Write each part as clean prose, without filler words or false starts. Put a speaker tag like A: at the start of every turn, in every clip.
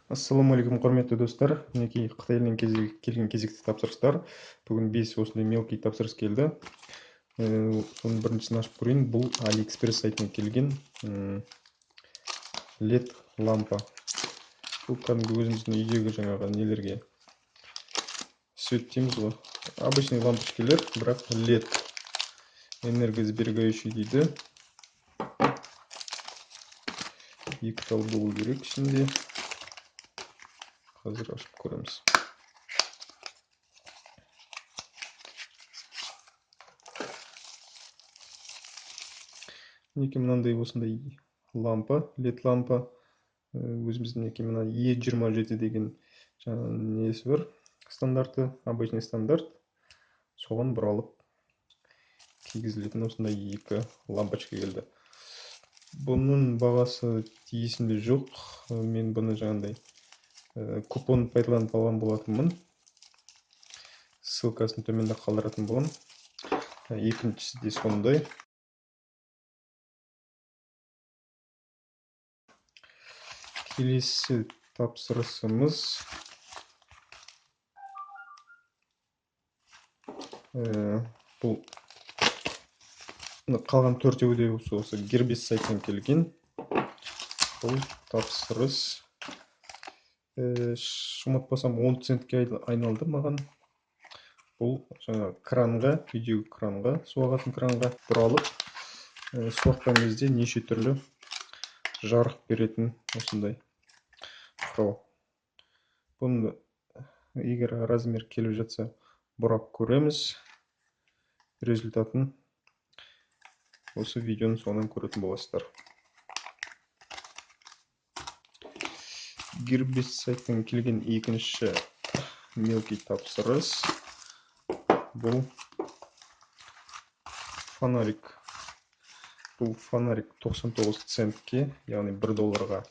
A: Ассалаумағалейкум, құрметті достар. Мінекей Қытай елінен келген кезекті тапсырыстар. Бүгін 5 осындай мелкий тапсырыс келді. Соның біріншісін ашып көрейін. Бұл AliExpress сайтынан келген LED лампа. Бұл кәдімгі өзіміздің үйдегі жаңағы нелерге свет дейміз ғой. Обычный лампочкалар, бірақ LED энергосберегающий дейді. Екі тал болу керек ішінде. Қазір ашып көреміз. Мінекей мынандай осындай лампа, LED лампа. Өзіміздің мінекей мына E27 деген жаңа несі бар. Стандарты, обычный стандарт. Соған бұралып кигізілетін осындай екі лампочка келді. Бұның бағасы есімде жоқ. Мен бұны жаңағыдай купон пайдаланып алған болатынмын. Ссылкасын төменде қалдыратын боламын. Екіншісі де сондай. Келесі тапсырысымыз бұл қалған төртеуі де осы Gearbest сайтынан келген. Бұл тапсырыс ұмытпасам 10 центке айналды маған. Бұл жаңа кранға, үйдегі кранға, су ағатын кранға бұралып, су аққан кезде неше түрлі жарық беретін осындай құрал. Бұны егер размер келіп жатса, бұрап көреміз. Результатын осы видеоның соңынан көретін боласыздар. Gearbest сайтынан келген екінші мелкий тапсырыс. Бұл фонарик. Бұл фонарик 99 центке, яғни $1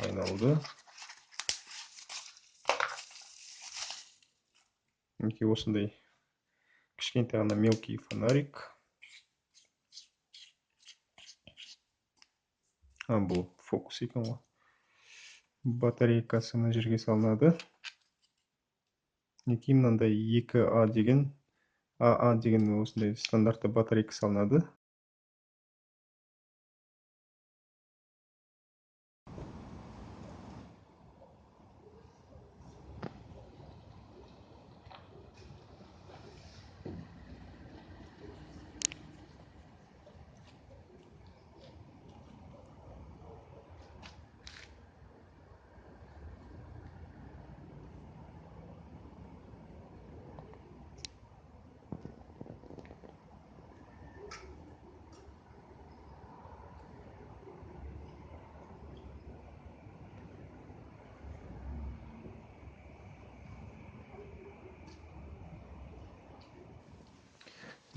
A: айналды. Мінекей осындай кішкентай ғана мелкий фонарик. Бұл фокус екен ғой. Батарейкасы мына жерге салынады. Мінекей мынандай 2А деген осындай стандартты батарейка салынады.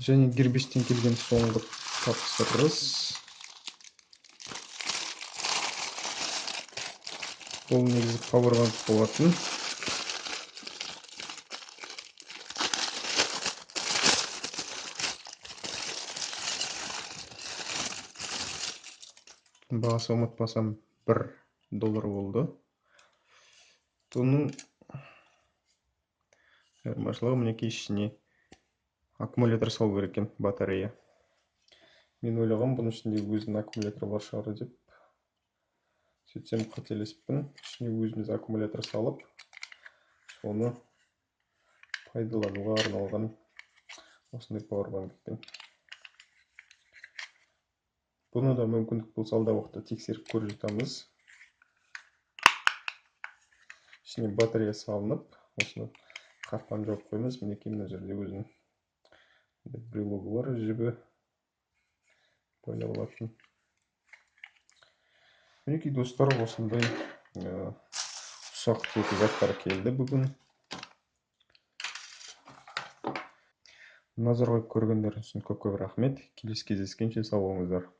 A: Және Gearbest'тен келген соңғы тапсырыс. Бұл негізі пауэрбанк болатын. Бағасы ұмытпасам $1 болды. Бұның айырмашылығы мінекей ішіне аккумулятор салу керек екен, батарея. Мен ойлағам, бұның ішінде өзінің аккумуляторы бар шығар деп. Сөйтсем қателеспін. Ішіне өзіміз аккумулятор салып, соны пайдалануға арналған осындай пауэрбанк екен. Бұны да мүмкіндік болса алдағы уақытта тексеріп көріп жатамыз. Ішіне батарея салынып, осыны қақпан жауып қоймыз. Мінекей мына жерде өзінің брелогы бар, жібі байлап алатын. Мінекей достар, осындай ұсақ түйек заттар келді бүгін. Назар қойып көргендеріңіз үшін көп рахмет. Келесі кездескенше сау болыңыздар.